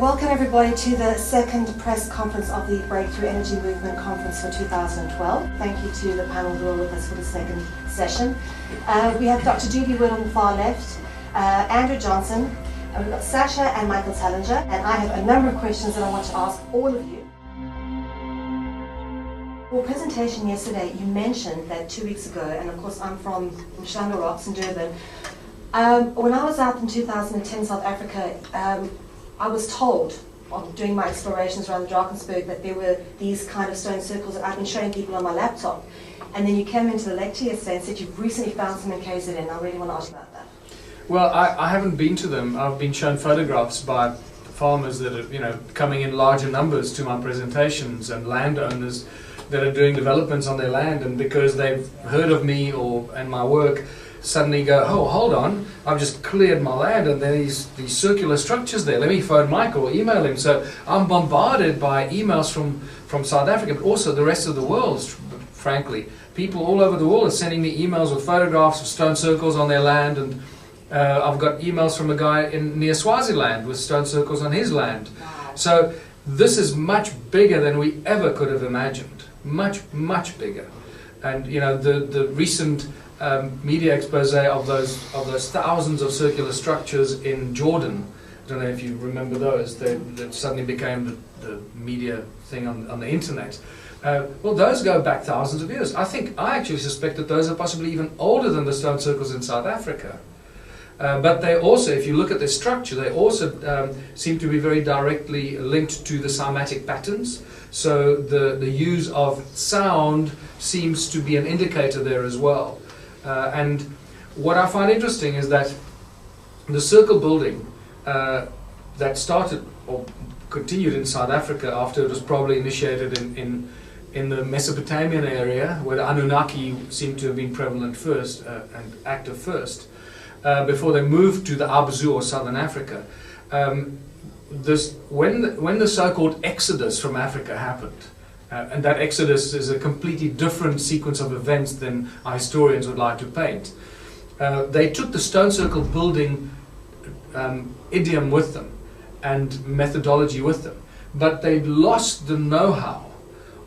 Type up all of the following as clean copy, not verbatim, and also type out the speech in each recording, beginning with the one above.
welcome everybody to the second press conference of the Breakthrough Energy Movement Conference for 2012. Thank you to the panel who are with us for the second session. We have Dr. Judy Wood on the far left, Andrew Johnson, we've got Sasha and Michael Tallinger, and I have a number of questions that I want to ask all of you. Your presentation yesterday, you mentioned that 2 weeks ago, and of course I'm from Mhlanga Rocks in Durban, when I was out in 2010 in South Africa, I was told, doing my explorations around the Drakensberg, that there were these kind of stone circles that I've been showing people on my laptop. And then you came into the lecture yesterday and said you've recently found some in KZN. I really want to ask you about that. Well, I haven't been to them. I've been shown photographs by farmers that are, coming in larger numbers to my presentations, and landowners that are doing developments on their land, and because they've heard of me and my work, suddenly go, oh, hold on, I've just cleared my land and there's these circular structures there. Let me phone Michael or email him. So I'm bombarded by emails from South Africa, but also the rest of the world, frankly. People all over the world are sending me emails with photographs of stone circles on their land, and I've got emails from a guy near Swaziland with stone circles on his land. Wow. So this is much bigger than we ever could have imagined. Much, much bigger. And the recent media expose of those thousands of circular structures in Jordan. I don't know if you remember those. That suddenly became the media thing on the internet. Well, those go back thousands of years. I actually suspect that those are possibly even older than the stone circles in South Africa. But they also, if you look at their structure, they also seem to be very directly linked to the cymatic patterns. So the use of sound seems to be an indicator there as well. And what I find interesting is that the circle building that started or continued in South Africa after it was probably initiated in the Mesopotamian area, where the Annunaki seem to have been prevalent first and active first, before they moved to the Abzu or Southern Africa. When the so-called exodus from Africa happened, and that exodus is a completely different sequence of events than our historians would like to paint. They took the stone circle building idiom with them and methodology with them, but they lost the know-how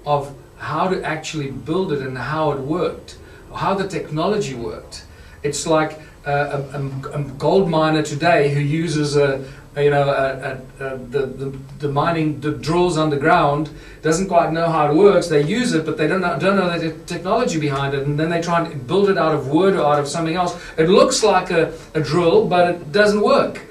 of how to actually build it and how it worked, how the technology worked. It's like a gold miner today who uses the mining, the drills underground, doesn't quite know how it works. They use it, but they don't know the technology behind it, and then they try and build it out of wood or out of something else. It looks like a drill, but it doesn't work.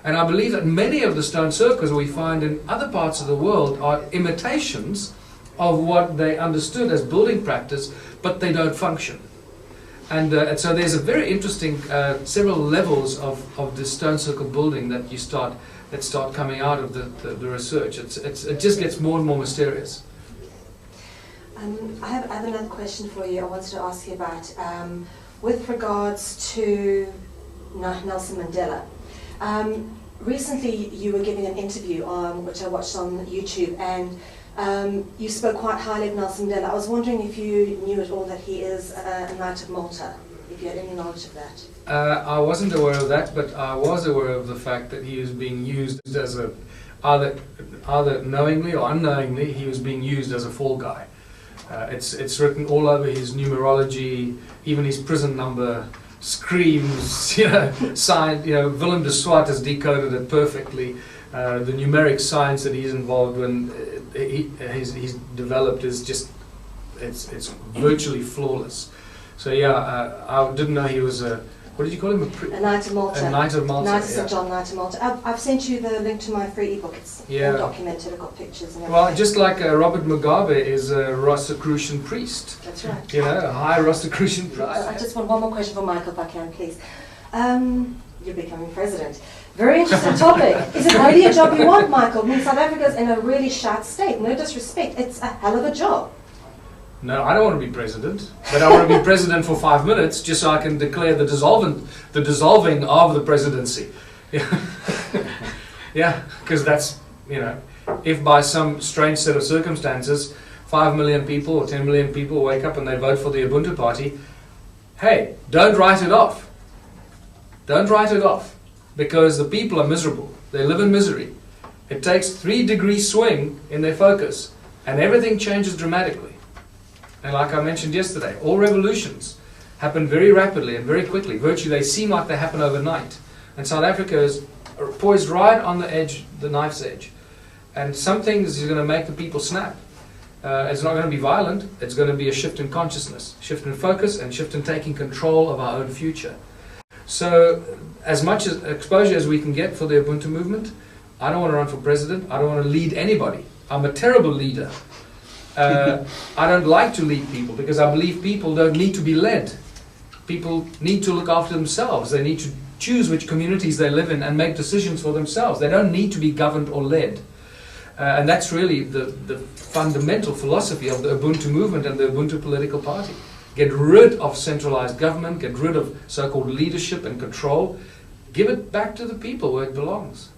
And I believe that many of the stone circles we find in other parts of the world are imitations of what they understood as building practice, but they don't function. And so there's a very interesting several levels of this stone circle building that start coming out of the research. It just gets more and more mysterious. I have another question for you. I wanted to ask you about with regards to Nelson Mandela. Recently, you were giving an interview which I watched on YouTube, and you spoke quite highly of Nelson Mandela. I was wondering if you knew at all that he is a Knight of Malta, if you had any knowledge of that. I wasn't aware of that, but I was aware of the fact that he was being used as either knowingly or unknowingly, he was being used as a fall guy. It's written all over his numerology, even his prison number screams, sign, Willem de Swart has decoded it perfectly. The numeric science that he's involved in, he's developed is just, it's virtually flawless. So I didn't know he was what did you call him? A Knight of Malta. A Knight of Malta. Knight of St. John, Knight of Malta. I've sent you the link to my free ebook. It's all documented. I've got pictures and everything. Well, just like Robert Mugabe is a Rosicrucian priest. That's right. A high Rosicrucian priest. I just want one more question for Michael, if I can, please. You're becoming president. Very interesting topic. Is it really a job you want, Michael? I mean, South Africa's in a really shat state. No disrespect. It's a hell of a job. No, I don't want to be president, but I want to be president for 5 minutes just so I can declare the dissolving of the presidency. Yeah, because that's, if by some strange set of circumstances 5 million people or 10 million people wake up and they vote for the Ubuntu party, hey, don't write it off. Don't write it off, because the people are miserable. They live in misery. It takes 3-degree swing in their focus, and everything changes dramatically. And like I mentioned yesterday, all revolutions happen very rapidly and very quickly. Virtually, they seem like they happen overnight. And South Africa is poised right on the edge, the knife's edge. And some things are going to make the people snap. It's not going to be violent. It's going to be a shift in consciousness, shift in focus, and shift in taking control of our own future. So, as much as exposure as we can get for the Ubuntu movement, I don't want to run for president. I don't want to lead anybody. I'm a terrible leader. I don't like to lead people because I believe people don't need to be led. People need to look after themselves. They need to choose which communities they live in and make decisions for themselves. They don't need to be governed or led. And that's really the fundamental philosophy of the Ubuntu movement and the Ubuntu political party. Get rid of centralized government, get rid of so-called leadership and control. Give it back to the people where it belongs.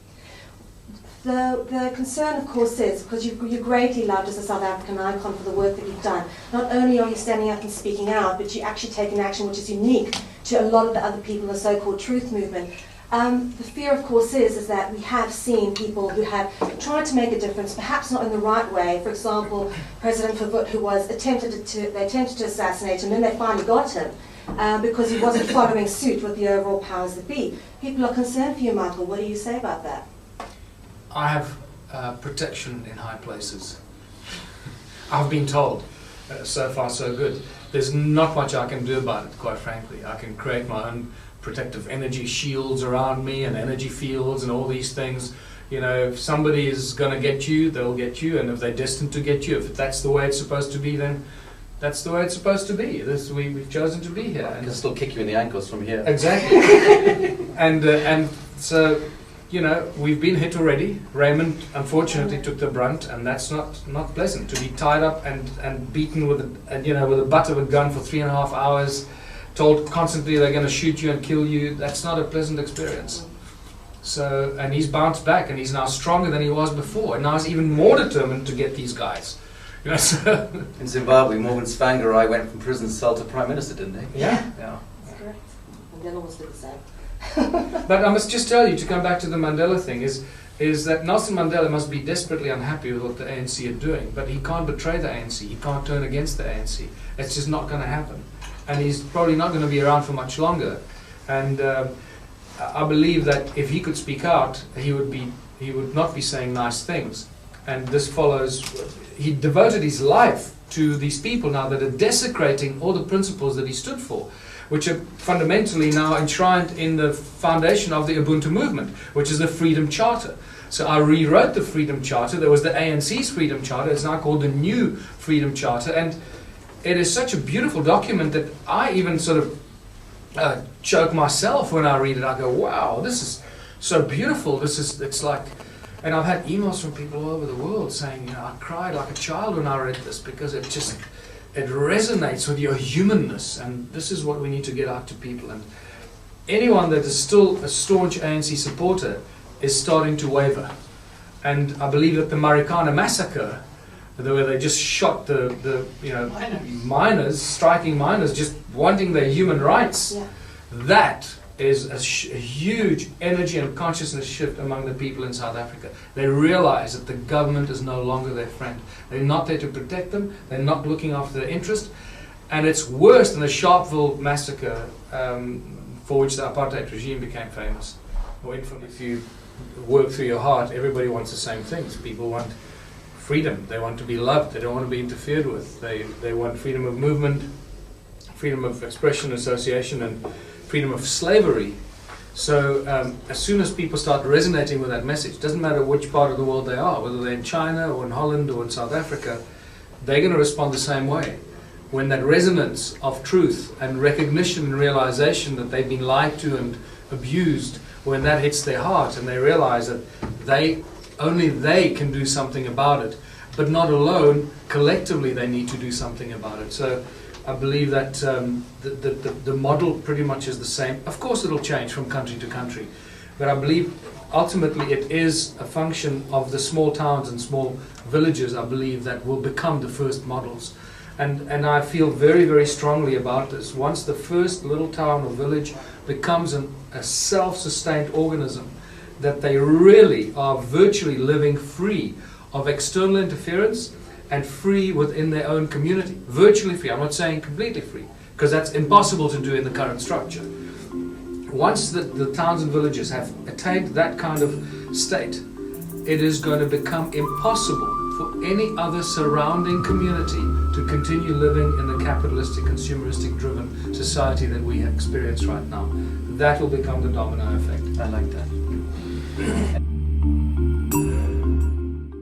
The concern, of course, is, because you're greatly loved as a South African icon for the work that you've done, not only are you standing up and speaking out, but you actually take an action which is unique to a lot of the other people in the so-called truth movement. The fear, of course, is that we have seen people who have tried to make a difference, perhaps not in the right way. For example, President Verwoerd, who was they attempted to assassinate him, and they finally got him because he wasn't following suit with the overall powers that be. People are concerned for you, Michael. What do you say about that? I have protection in high places. I've been told. So far, so good. There's not much I can do about it, quite frankly. I can create my own protective energy shields around me and energy fields and all these things. You know, if somebody is going to get you, they'll get you, and if they're destined to get you, if that's the way it's supposed to be, then that's the way it's supposed to be. We've chosen to be here. I can still kick you in the ankles from here. Exactly. and so, you know, we've been hit already. Raymond, unfortunately, took the brunt, and that's not pleasant. To be tied up and beaten with the butt of a gun for 3.5 hours, told constantly they're going to shoot you and kill you, that's not a pleasant experience. So, and he's bounced back, and he's now stronger than he was before, and now he's even more determined to get these guys. You know, so in Zimbabwe, Morgan Tsvangirai went from prison cell to prime minister, didn't he? Yeah. That's correct. Mandela was the same. But I must just tell you, to come back to the Mandela thing, is that Nelson Mandela must be desperately unhappy with what the ANC are doing, but he can't betray the ANC, he can't turn against the ANC. It's just not going to happen. And he's probably not going to be around for much longer. And I believe that if he could speak out, he would not be saying nice things. And this follows, he devoted his life to these people now that are desecrating all the principles that he stood for, which are fundamentally now enshrined in the foundation of the Ubuntu movement, which is the Freedom Charter. So I rewrote the Freedom Charter. There was the ANC's Freedom Charter. It's now called the New Freedom Charter. And it is such a beautiful document that I even sort of choke myself when I read it. I go, wow, this is so beautiful. It's like, and I've had emails from people all over the world saying, you know, I cried like a child when I read this because it resonates with your humanness, and this is what we need to get out to people. And anyone that is still a staunch ANC supporter is starting to waver. And I believe that the Marikana massacre, where they just shot the miners, striking miners, just wanting their human rights, Yeah. That is a huge energy and consciousness shift among the people in South Africa. They realize that the government is no longer their friend. They're not there to protect them. They're not looking after their interest. And it's worse than the Sharpeville massacre, for which the apartheid regime became famous. Or if you work through your heart, everybody wants the same things. People want freedom. They want to be loved. They don't want to be interfered with. They want freedom of movement, freedom of expression, association, and freedom of slavery. So as soon as people start resonating with that message, doesn't matter which part of the world they are, whether they're in China or in Holland or in South Africa, they're going to respond the same way. When that resonance of truth and recognition and realization that they've been lied to and abused, when that hits their heart and they realize that only they can do something about it, but not alone, collectively they need to do something about it. So I believe that the model pretty much is the same. Of course it'll change from country to country, but I believe ultimately it is a function of the small towns and small villages, I believe, that will become the first models. And I feel very, very strongly about this. Once the first little town or village becomes a self-sustained organism, that they really are virtually living free of external interference and free within their own community. Virtually free. I'm not saying completely free, because that's impossible to do in the current structure. Once the towns and villages have attained that kind of state, it is going to become impossible for any other surrounding community to continue living in the capitalistic, consumeristic driven society that we experience right now. That will become the domino effect. I like that.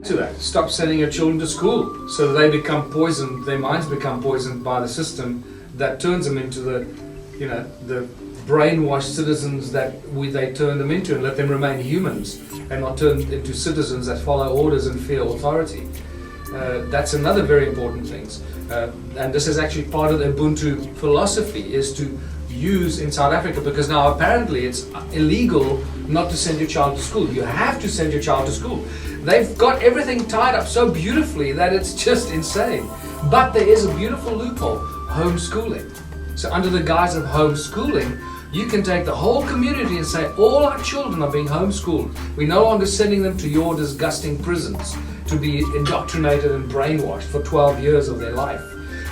To that, stop sending your children to school so that they become poisoned, their minds become poisoned by the system that turns them into the brainwashed citizens that they turn them into, and let them remain humans and not turn into citizens that follow orders and fear authority. That's another very important thing. And this is actually part of the Ubuntu philosophy, is to use in South Africa, because now apparently it's illegal not to send your child to school. You have to send your child to school. They've got everything tied up so beautifully that it's just insane. But there is a beautiful loophole, homeschooling. So under the guise of homeschooling, you can take the whole community and say, all our children are being homeschooled. We're no longer sending them to your disgusting prisons to be indoctrinated and brainwashed for 12 years of their life.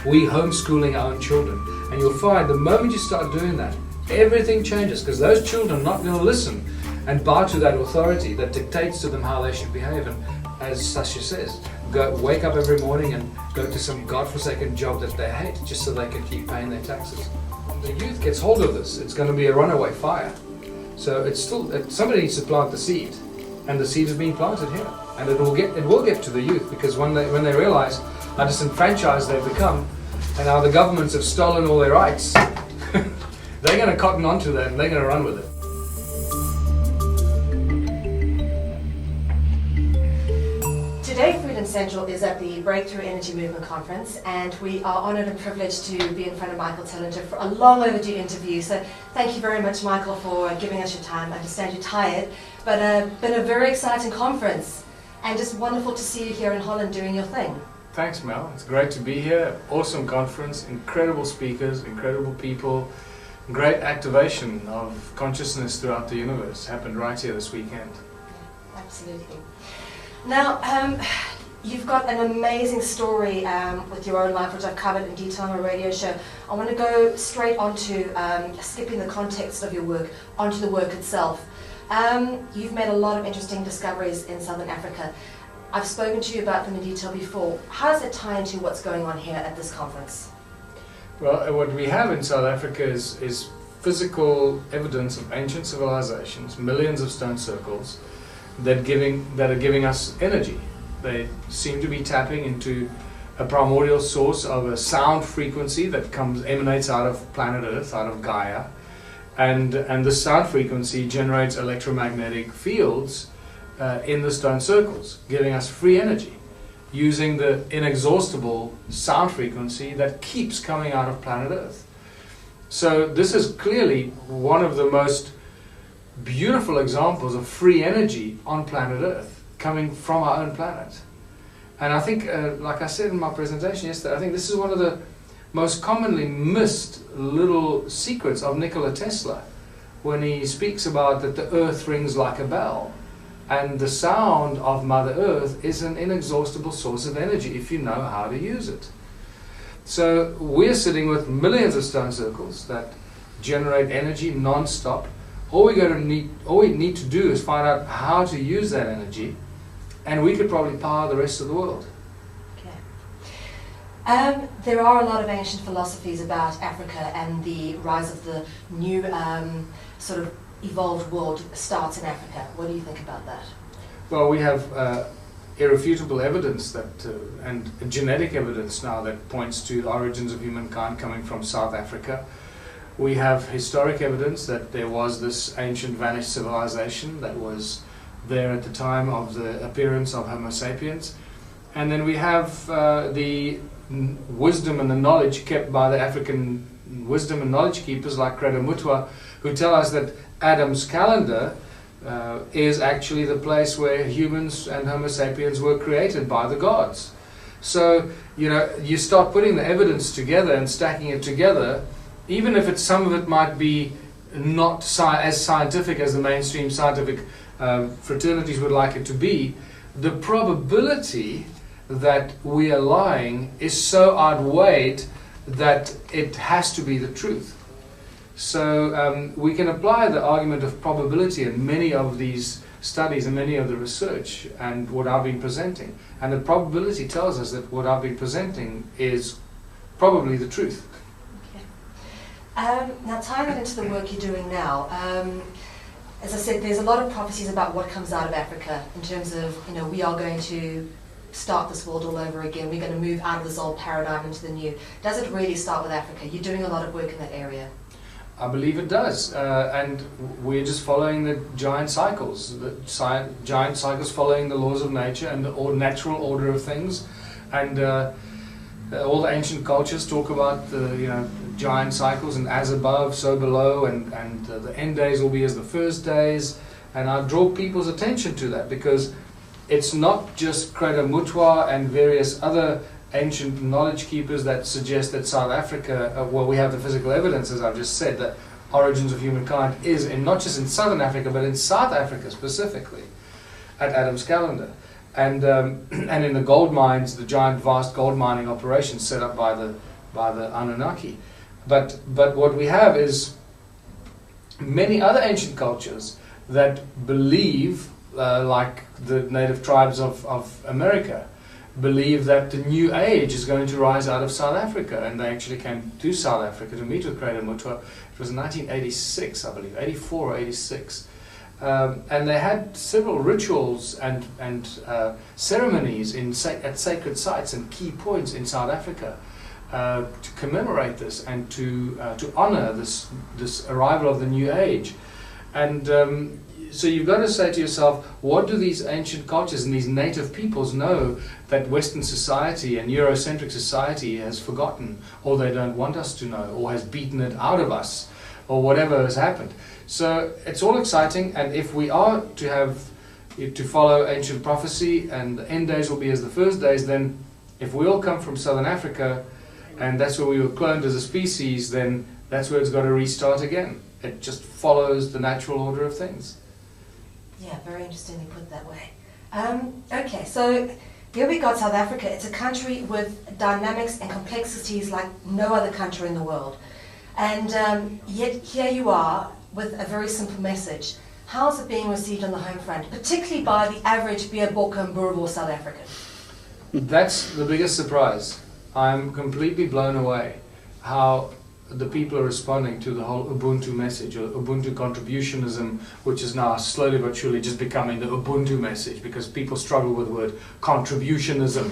We're homeschooling our own children. And you'll find the moment you start doing that, everything changes, because those children are not going to listen and bow to that authority that dictates to them how they should behave. And as Sasha says, wake up every morning and go to some godforsaken job that they hate just so they can keep paying their taxes. The youth gets hold of this, it's going to be a runaway fire. So it's still, somebody needs to plant the seed, and the seed is being planted here. And it will get to the youth, because when they realize how disenfranchised they've become and how the governments have stolen all their rights, they're going to cotton onto that and they're going to run with it. Today, Freedom Central is at the Breakthrough Energy Movement Conference, and we are honoured and privileged to be in front of Michael Tellinger for a long overdue interview. So thank you very much, Michael, for giving us your time. I understand you're tired, but been a very exciting conference, and just wonderful to see you here in Holland doing your thing. Thanks, Mel. It's great to be here. Awesome conference, incredible speakers, incredible people, great activation of consciousness throughout the universe happened right here this weekend. Absolutely. Now, you've got an amazing story with your own life, which I've covered in detail on my radio show. I want to go straight onto skipping the context of your work, onto the work itself. You've made a lot of interesting discoveries in Southern Africa. I've spoken to you about them in detail before. How does it tie into what's going on here at this conference? Well, what we have in South Africa is physical evidence of ancient civilizations, millions of stone circles, that are giving us energy. They seem to be tapping into a primordial source of a sound frequency that emanates out of planet Earth, out of Gaia, and the sound frequency generates electromagnetic fields in the stone circles, giving us free energy, using the inexhaustible sound frequency that keeps coming out of planet Earth. So this is clearly one of the most beautiful examples of free energy on planet Earth, coming from our own planet. And I think, like I said in my presentation yesterday, I think this is one of the most commonly missed little secrets of Nikola Tesla, when he speaks about that the Earth rings like a bell. And the sound of Mother Earth is an inexhaustible source of energy if you know how to use it. So we're sitting with millions of stone circles that generate energy non-stop. All we need to do is find out how to use that energy, and we could probably power the rest of the world. Okay. There are a lot of ancient philosophies about Africa, and the rise of the new sort of evolved world starts in Africa. What do you think about that? Well, we have irrefutable evidence that, and genetic evidence now that points to the origins of humankind coming from South Africa. We have historic evidence that there was this ancient vanished civilization that was there at the time of the appearance of Homo sapiens. And then we have the wisdom and the knowledge kept by the African wisdom and knowledge keepers like Credo Mutwa, who tell us that Adam's calendar is actually the place where humans and Homo sapiens were created by the gods. So, you start putting the evidence together and stacking it together, even if some of it might be not as scientific as the mainstream scientific fraternities would like it to be, the probability that we are lying is so outweighed that it has to be the truth. So we can apply the argument of probability in many of these studies and many of the research and what I've been presenting. And the probability tells us that what I've been presenting is probably the truth. Okay. Now tying it into the work you're doing now, as I said, there's a lot of prophecies about what comes out of Africa in terms of, you know, we are going to start this world all over again. We're going to move out of this old paradigm into the new. Does it really start with Africa? You're doing a lot of work in that area. I believe it does, and we're just following the giant cycles. Giant cycles following the laws of nature and the natural order of things, and all the ancient cultures talk about the giant cycles and as above, so below, and the end days will be as the first days. And I draw people's attention to that because it's not just Credo Mutwa and various other ancient knowledge keepers that suggest that South Africa, well, we have the physical evidence, as I've just said, that origins of humankind is in not just in Southern Africa, but in South Africa specifically, at Adam's calendar. And in the gold mines, the giant, vast gold mining operations set up by the Annunaki. But what we have is many other ancient cultures that believe, like the native tribes of America, believe that the new age is going to rise out of South Africa, and they actually came to South Africa to meet with Credo Mutwa. It was in 1986, I believe, 84 or 86. And they had several rituals and ceremonies at sacred sites and key points in South Africa to commemorate this and to honor this arrival of the new age. And so you've got to say to yourself, what do these ancient cultures and these native peoples know that Western society and Eurocentric society has forgotten, or they don't want us to know, or has beaten it out of us, or whatever has happened? So it's all exciting, and if we are to follow ancient prophecy and the end days will be as the first days, then if we all come from Southern Africa and that's where we were cloned as a species, then that's where it's got to restart again. It just follows the natural order of things. Yeah, very interestingly put that way. Okay, so here we got South Africa. It's a country with dynamics and complexities like no other country in the world. And yet here you are with a very simple message. How is it being received on the home front, particularly by the average Beerbokke and Boerboel South African? That's the biggest surprise. I'm completely blown away how the people are responding to the whole Ubuntu message, or Ubuntu contributionism, which is now slowly but surely just becoming the Ubuntu message, because people struggle with the word contributionism.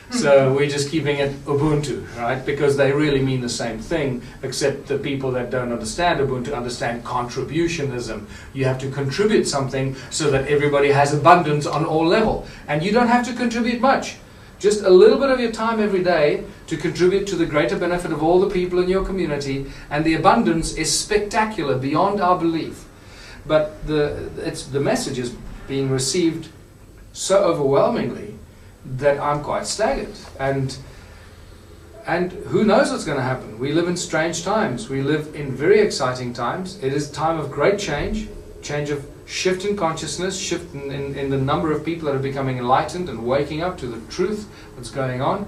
So we're just keeping it Ubuntu, right? Because they really mean the same thing, except the people that don't understand Ubuntu understand contributionism. You have to contribute something so that everybody has abundance on all levels. And you don't have to contribute much. Just a little bit of your time every day to contribute to the greater benefit of all the people in your community, and the abundance is spectacular, beyond our belief. But the message is being received so overwhelmingly that I'm quite staggered. And who knows what's going to happen? We live in strange times. We live in very exciting times. It is a time of great change of shift in consciousness, shift in the number of people that are becoming enlightened and waking up to the truth that's going on.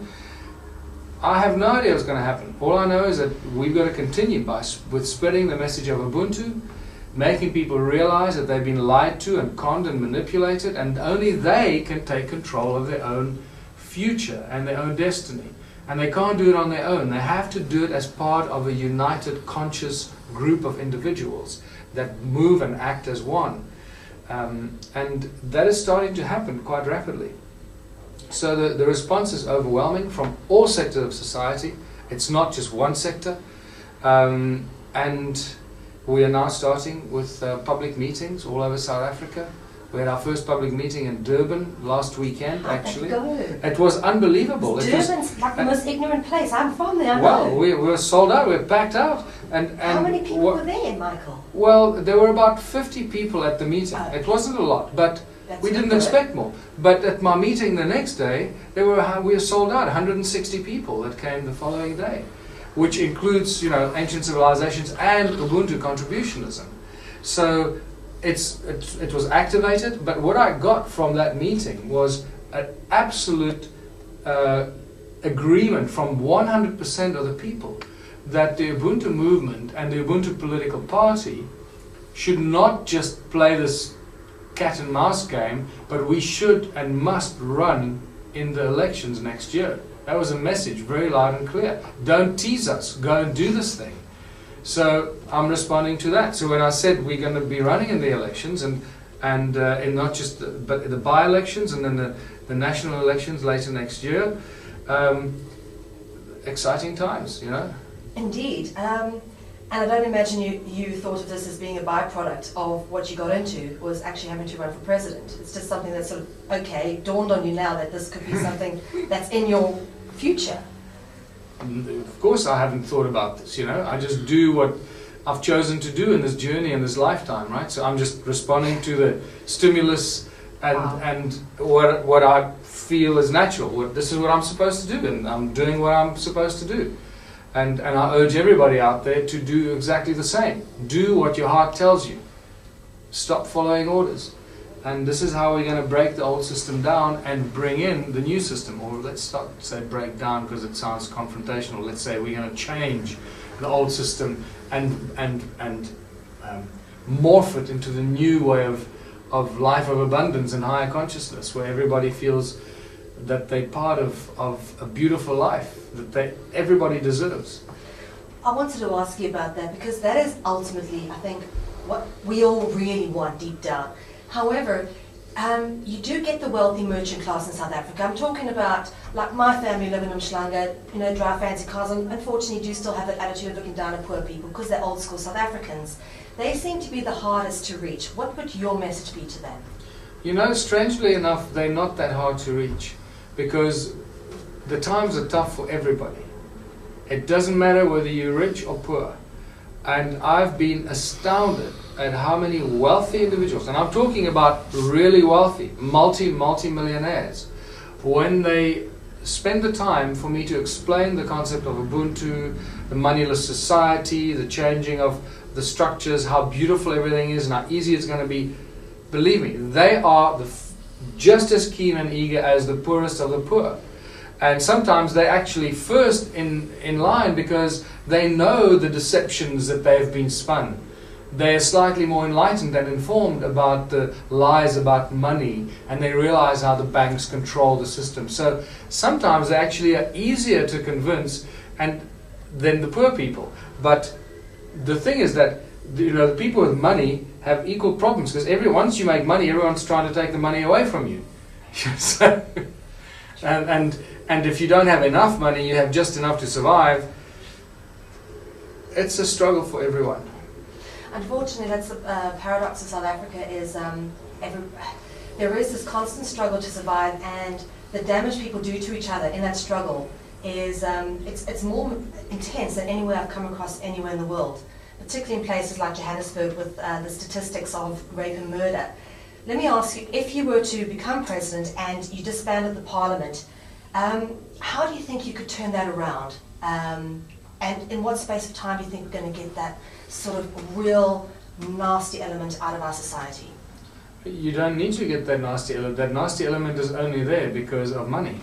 I have no idea what's going to happen. All I know is that we've got to continue with spreading the message of Ubuntu, making people realize that they've been lied to and conned and manipulated, and only they can take control of their own future and their own destiny. And they can't do it on their own. They have to do it as part of a united, conscious group of individuals that move and act as one. And that is starting to happen quite rapidly. So the response is overwhelming from all sectors of society. It's not just one sector. And we are now starting with public meetings all over South Africa. We had our first public meeting in Durban last weekend, actually. It was unbelievable. Durban's like the most ignorant place. I'm from there. Well, we were sold out. We were packed out. And how many people were there, Michael? Well, there were about 50 people at the meeting. It wasn't a lot, but we didn't expect more. But at my meeting the next day, we were sold out. 160 people that came the following day, which includes, ancient civilizations and Ubuntu contributionism. So it was activated, but what I got from that meeting was an absolute agreement from 100% of the people that the Ubuntu movement and the Ubuntu political party should not just play this cat and mouse game, but we should and must run in the elections next year. That was a message, very loud and clear. Don't tease us, go and do this thing. So I'm responding to that. So when I said we're going to be running in the elections, and in not just but the by-elections and then the national elections later next year, exciting times, you know. Indeed. And I don't imagine you thought of this as being a byproduct of what you got into, was actually having to run for president. It's just something that's sort of, okay, dawned on you now that this could be something that's in your future. Of course I haven't thought about this, you know. I just do what I've chosen to do in this journey, in this lifetime, right? So I'm just responding to the stimulus and what I feel is natural. This is what I'm supposed to do, and I'm doing what I'm supposed to do. And I urge everybody out there to do exactly the same. Do what your heart tells you. Stop following orders. And this is how we're going to break the old system down and bring in the new system. Or let's not say break down because it sounds confrontational. Let's say we're going to change the old system and morph it into the new way of life of abundance and higher consciousness, where everybody feels that they're part of a beautiful life that everybody deserves. I wanted to ask you about that because that is ultimately, I think, what we all really want deep down. However, you do get the wealthy merchant class in South Africa. I'm talking about, like my family live in Umhlanga, you know, drive fancy cars, and unfortunately do still have that attitude of looking down at poor people because they're old school South Africans. They seem to be the hardest to reach. What would your message be to them? You know, strangely enough, they're not that hard to reach because the times are tough for everybody. It doesn't matter whether you're rich or poor. And I've been astounded at how many wealthy individuals, and I'm talking about really wealthy, multi-millionaires, when they spend the time for me to explain the concept of Ubuntu, the moneyless society, the changing of the structures, how beautiful everything is and how easy it's going to be. Believe me, they are just as keen and eager as the poorest of the poor. And sometimes they're actually first in line because they know the deceptions that they've been spun. They're slightly more enlightened and informed about the lies about money, and they realize how the banks control the system. So sometimes they actually are easier to convince than the poor people. But the thing is that the people with money have equal problems because once you make money, everyone's trying to take the money away from you. So, and if you don't have enough money, you have just enough to survive. It's a struggle for everyone. Unfortunately, that's the paradox of South Africa is there is this constant struggle to survive, and the damage people do to each other in that struggle is it's more intense than anywhere I've come across anywhere in the world, particularly in places like Johannesburg with the statistics of rape and murder. Let me ask you, if you were to become president and you disbanded the parliament, how do you think you could turn that around? And in what space of time do you think we're going to get that sort of real nasty element out of our society? You don't need to get that nasty element. That nasty element is only there because of money.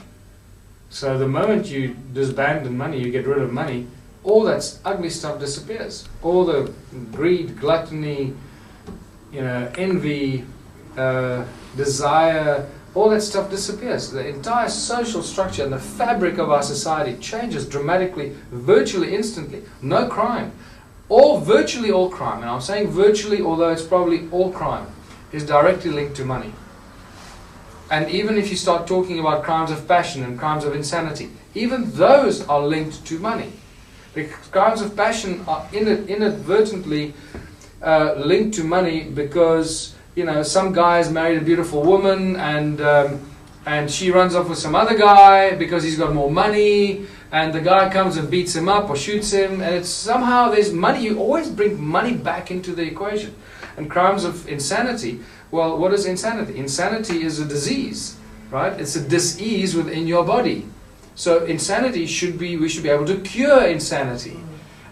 So the moment you disband money, you get rid of money, all that ugly stuff disappears. All the greed, gluttony, envy, desire, all that stuff disappears. The entire social structure and the fabric of our society changes dramatically, virtually instantly. No crime. Virtually all crime, and I'm saying virtually, although it's probably all crime, is directly linked to money. And even if you start talking about crimes of passion and crimes of insanity, even those are linked to money. Because crimes of passion are inadvertently linked to money because some guy has married a beautiful woman and she runs off with some other guy because he's got more money, and the guy comes and beats him up or shoots him, and it's somehow there's money. You always bring money back into the equation. And crimes of insanity, well, what is insanity? Insanity is a disease, right? It's a dis-ease within your body. So insanity we should be able to cure insanity.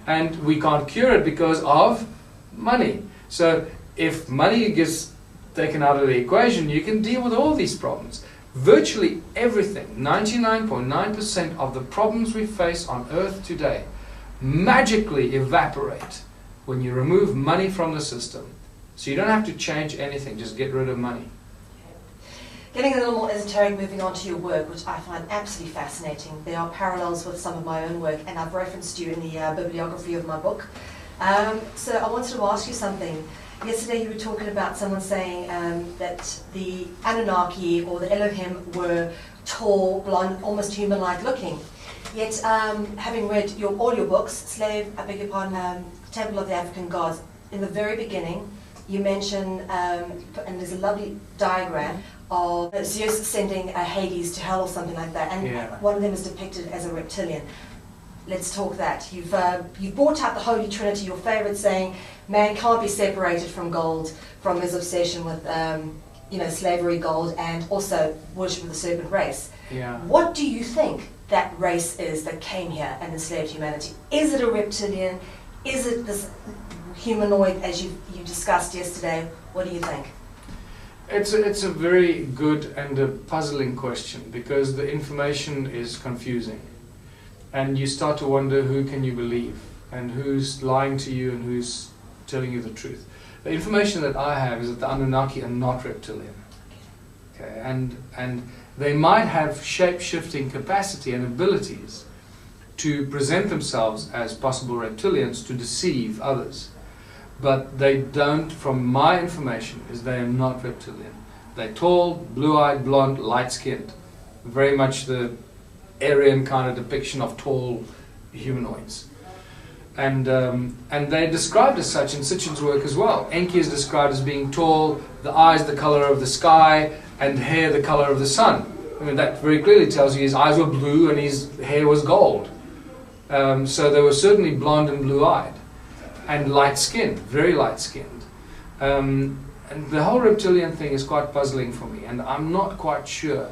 And we can't cure it because of money. So if money gets taken out of the equation, you can deal with all these problems. Virtually everything, 99.9% of the problems we face on Earth today magically evaporate when you remove money from the system. So you don't have to change anything, just get rid of money. Getting a little more esoteric, moving on to your work, which I find absolutely fascinating. There are parallels with some of my own work, and I've referenced you in the bibliography of my book. So I wanted to ask you something. Yesterday you were talking about someone saying that the Annunaki or the Elohim were tall, blonde, almost human-like looking. Yet, having read all your books, I beg your pardon, Temple of the African Gods, in the very beginning, you mention, and there's a lovely diagram of Zeus sending Hades to hell or something like that, and one of them is depicted as a reptilian. Let's talk that. You've brought out the Holy Trinity, your favorite saying, man can't be separated from gold, from his obsession with slavery, gold, and also worship of the serpent race. Yeah. What do you think that race is that came here and enslaved humanity? Is it a reptilian? Is it this humanoid, as you discussed yesterday? What do you think? It's a very good and a puzzling question, because the information is confusing. And you start to wonder, who can you believe? And who's lying to you and who's telling you the truth? The information that I have is that the Anunnaki are not reptilian. Okay, and they might have shape-shifting capacity and abilities to present themselves as possible reptilians to deceive others. But they don't, from my information, is they are not reptilian. They're tall, blue-eyed, blonde, light-skinned. Very much the Aryan kind of depiction of tall humanoids. And they're described as such in Sitchin's work as well. Enki is described as being tall, the eyes the color of the sky, and hair the color of the sun. I mean, that very clearly tells you his eyes were blue and his hair was gold. So they were certainly blonde and blue-eyed. And light-skinned, very light-skinned. And the whole reptilian thing is quite puzzling for me, and I'm not quite sure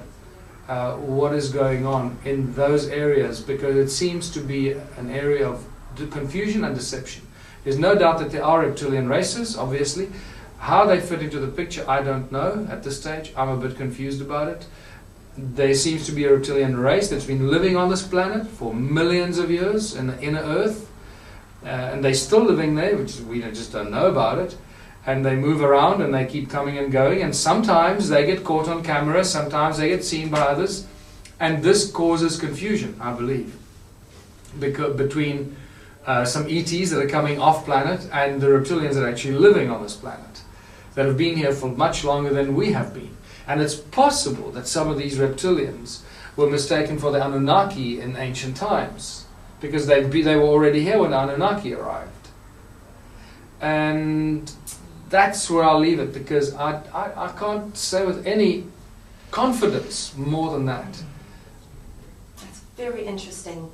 what is going on in those areas, because it seems to be an area of confusion and deception. There's no doubt that there are reptilian races, obviously. How they fit into the picture, I don't know at this stage. I'm a bit confused about it. There seems to be a reptilian race that's been living on this planet for millions of years in the inner Earth. And they're still living there, which we just don't know about it. And they move around and they keep coming and going. And sometimes they get caught on camera, sometimes they get seen by others. And this causes confusion, I believe, between some ETs that are coming off planet and the reptilians that are actually living on this planet, that have been here for much longer than we have been. And it's possible that some of these reptilians were mistaken for the Anunnaki in ancient times, because they were already here when the Anunnaki arrived. And that's where I'll leave it, because I can't say with any confidence more than that. That's very interesting.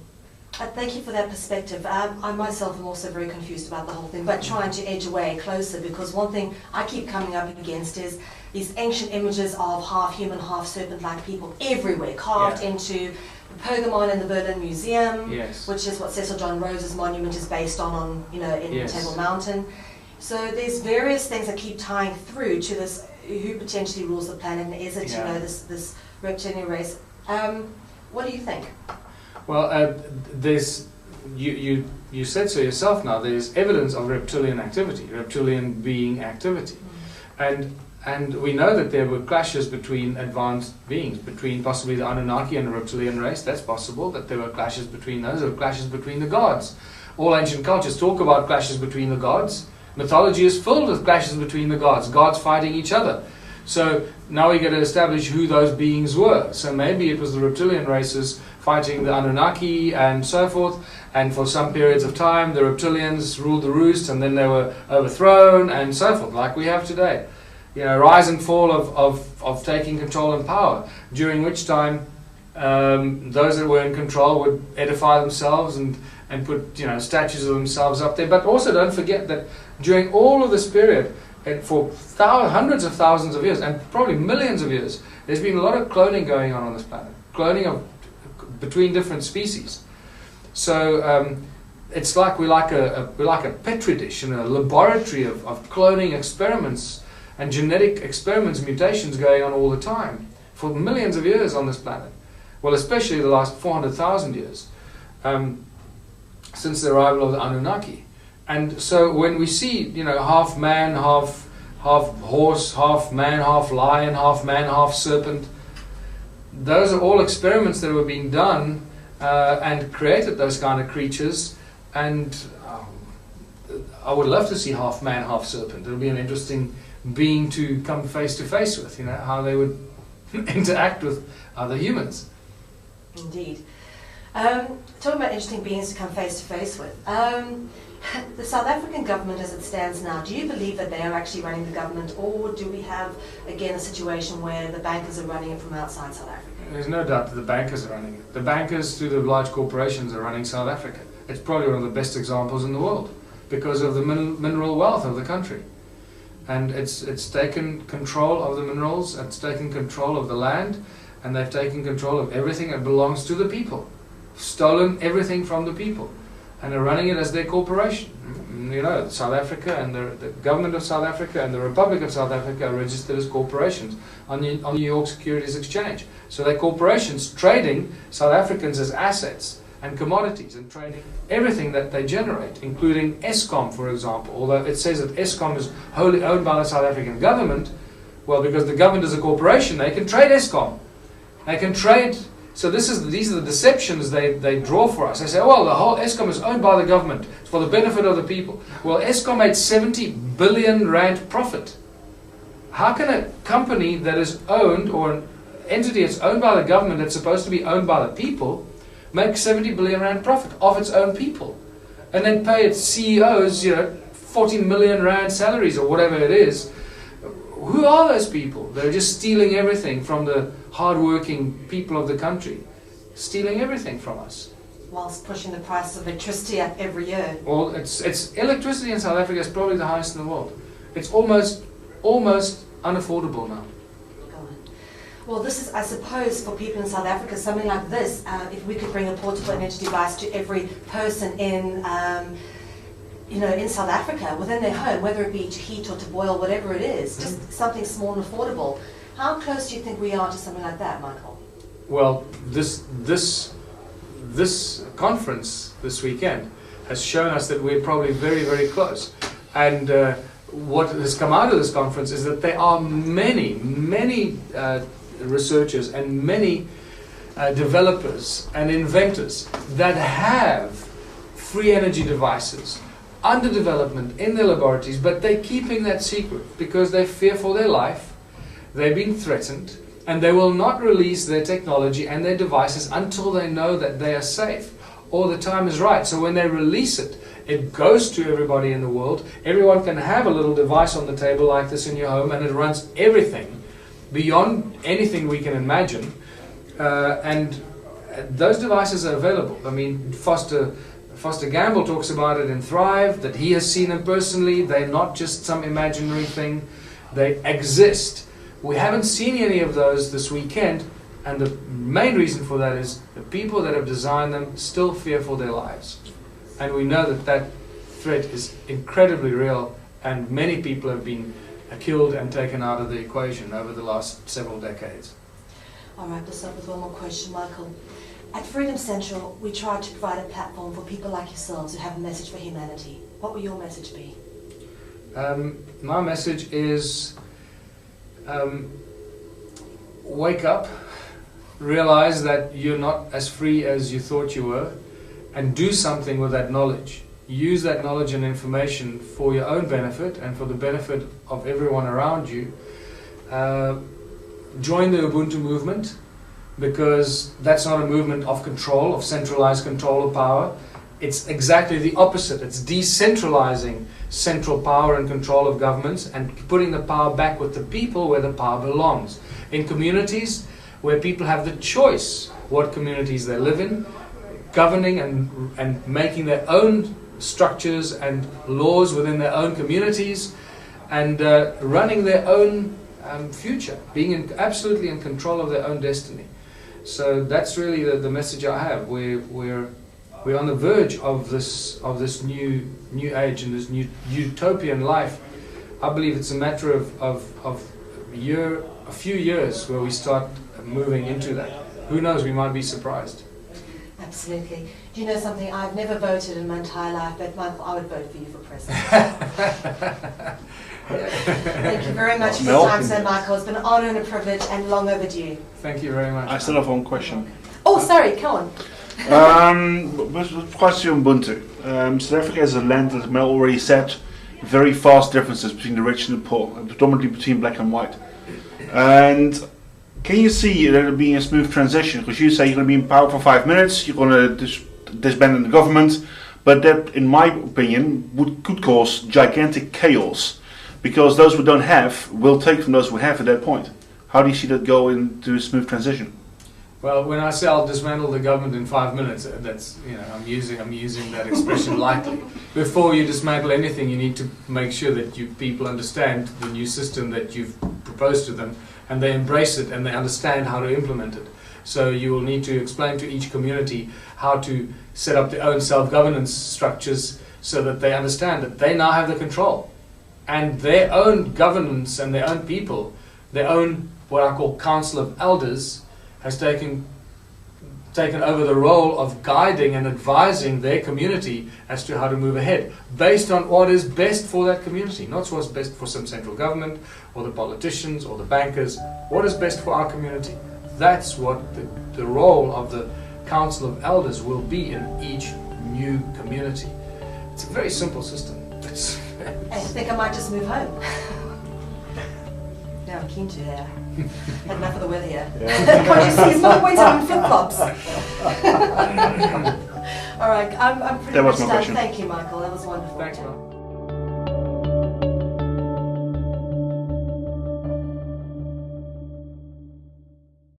Thank you for that perspective. I myself am also very confused about the whole thing, but trying to edge away closer, because one thing I keep coming up against is these ancient images of half human, half serpent-like people everywhere, carved into the Pergamon in the Berlin Museum, which is what Cecil John Rose's monument is based on in Table Mountain. So there's various things that keep tying through to this, who potentially rules the planet, and is it this reptilian race? What do you think? Well, there's you said so yourself now. There's evidence of reptilian activity, reptilian being activity, and we know that there were clashes between advanced beings, between possibly the Anunnaki and the reptilian race. That's possible that there were clashes between those, or clashes between the gods. All ancient cultures talk about clashes between the gods. Mythology is filled with clashes between the gods fighting each other. So now we got to establish who those beings were. So maybe it was the reptilian races fighting the Anunnaki and so forth, and for some periods of time the reptilians ruled the roost, and then they were overthrown and so forth, like we have today. Rise and fall of taking control and power, during which time those that were in control would edify themselves and put statues of themselves up there. But also don't forget that during all of this period, and for hundreds of thousands of years, and probably millions of years, there's been a lot of cloning going on this planet. Cloning between different species. So it's like we're like a petri dish in a laboratory of cloning experiments and genetic experiments, mutations going on all the time for millions of years on this planet. Well, especially the last 400,000 years since the arrival of the Annunaki. And so when we see, half man, half horse, half man, half lion, half man, half serpent, those are all experiments that were being done and created those kind of creatures. And I would love to see half man, half serpent. It would be an interesting being to come face to face with, how they would interact with other humans. Indeed. Talking about interesting beings to come face to face with. The South African government as it stands now, do you believe that they are actually running the government, or do we have, again, a situation where the bankers are running it from outside South Africa? There's no doubt that the bankers are running it. The bankers through the large corporations are running South Africa. It's probably one of the best examples in the world because of the mineral wealth of the country. And it's taken control of the minerals, it's taken control of the land, and they've taken control of everything that belongs to the people. Stolen everything from the people. And they're running it as their corporation. South Africa and the government of South Africa and the Republic of South Africa are registered as corporations on New York Securities Exchange. So they're corporations trading South Africans as assets and commodities and trading everything that they generate, including Eskom, for example. Although it says that Eskom is wholly owned by the South African government, well, because the government is a corporation, they can trade Eskom. They can trade. So these are the deceptions they draw for us. They say, well, the whole Eskom is owned by the government. It's for the benefit of the people. Well, Eskom made 70 billion rand profit. How can a company that is owned, or an entity that's owned by the government that's supposed to be owned by the people, make 70 billion rand profit of its own people? And then pay its CEOs, 40 million rand salaries or whatever it is. Who are those people? They're just stealing everything from the hard-working people of the country, stealing everything from us. Whilst pushing the price of electricity up every year. Well, it's electricity in South Africa is probably the highest in the world. It's almost unaffordable now. Well, this is, I suppose, for people in South Africa, something like this, if we could bring a portable energy device to every person in South Africa, within their home, whether it be to heat or to boil, whatever it is, just something small and affordable. How close do you think we are to something like that, Michael? Well, this conference this weekend has shown us that we're probably very, very close. And what has come out of this conference is that there are many researchers and many developers and inventors that have free energy devices under development in their laboratories, but they're keeping that secret because they fear for their life. They're being threatened, and they will not release their technology and their devices until they know that they are safe or the time is right. So when they release it, it goes to everybody in the world. Everyone can have a little device on the table like this in your home, and it runs everything beyond anything we can imagine. And those devices are available. I mean, Foster Gamble talks about it in Thrive, that he has seen them personally. They're not just some imaginary thing. They exist. We haven't seen any of those this weekend, and the main reason for that is the people that have designed them still fear for their lives. And we know that threat is incredibly real, and many people have been killed and taken out of the equation over the last several decades. All right, let's start with one more question, Michael. At Freedom Central, we try to provide a platform for people like yourselves who have a message for humanity. What will your message be? My message is wake up, realize that you're not as free as you thought you were, and do something with that knowledge. Use that knowledge and information for your own benefit and for the benefit of everyone around you. Join the Ubuntu movement, because that's not a movement of control, of centralized control of power. It's exactly the opposite. It's decentralizing central power and control of governments and putting the power back with the people where the power belongs. In communities where people have the choice what communities they live in, governing and making their own structures and laws within their own communities, and running their own future, being absolutely in control of their own destiny. So that's really the message I have. We're We're on the verge of this new age and this new utopian life. I believe it's a matter of a few years where we start moving into that. Who knows? We might be surprised. Absolutely. Do you know something? I've never voted in my entire life, but Michael, I would vote for you for president. Thank you very much for your time, Sir Michael. It's been an honour and a privilege, and long overdue. Thank you very much. I still have one question. Oh, sorry, come on. With regards to Ubuntu, South Africa is a land, as Mel already said, very vast differences between the rich and the poor, predominantly between black and white. And can you see that it being a smooth transition? Because you say you're going to be in power for 5 minutes, you're going to disband the government, but that, in my opinion, could cause gigantic chaos, because those who don't have will take from those who have at that point. How do you see that go into a smooth transition? Well, when I say I'll dismantle the government in 5 minutes, that's, you know, I'm using that expression lightly. Before you dismantle anything, you need to make sure that people understand the new system that you've proposed to them, and they embrace it and they understand how to implement it. So you will need to explain to each community how to set up their own self-governance structures so that they understand that they now have the control, and their own governance and their own people, their own what I call council of elders, has taken over the role of guiding and advising their community as to how to move ahead, based on what is best for that community, not what's best for some central government or the politicians or the bankers. What is best for our community? That's what the role of the council of elders will be in each new community. It's a very simple system. I think I might just move home. Yeah, I'm keen to, yeah. Had enough of the weather here. Can't you see? It's not winter, I'm in flip-flops. All right, I'm pretty much done. Thank you, Michael. That was wonderful. Thanks, Mel.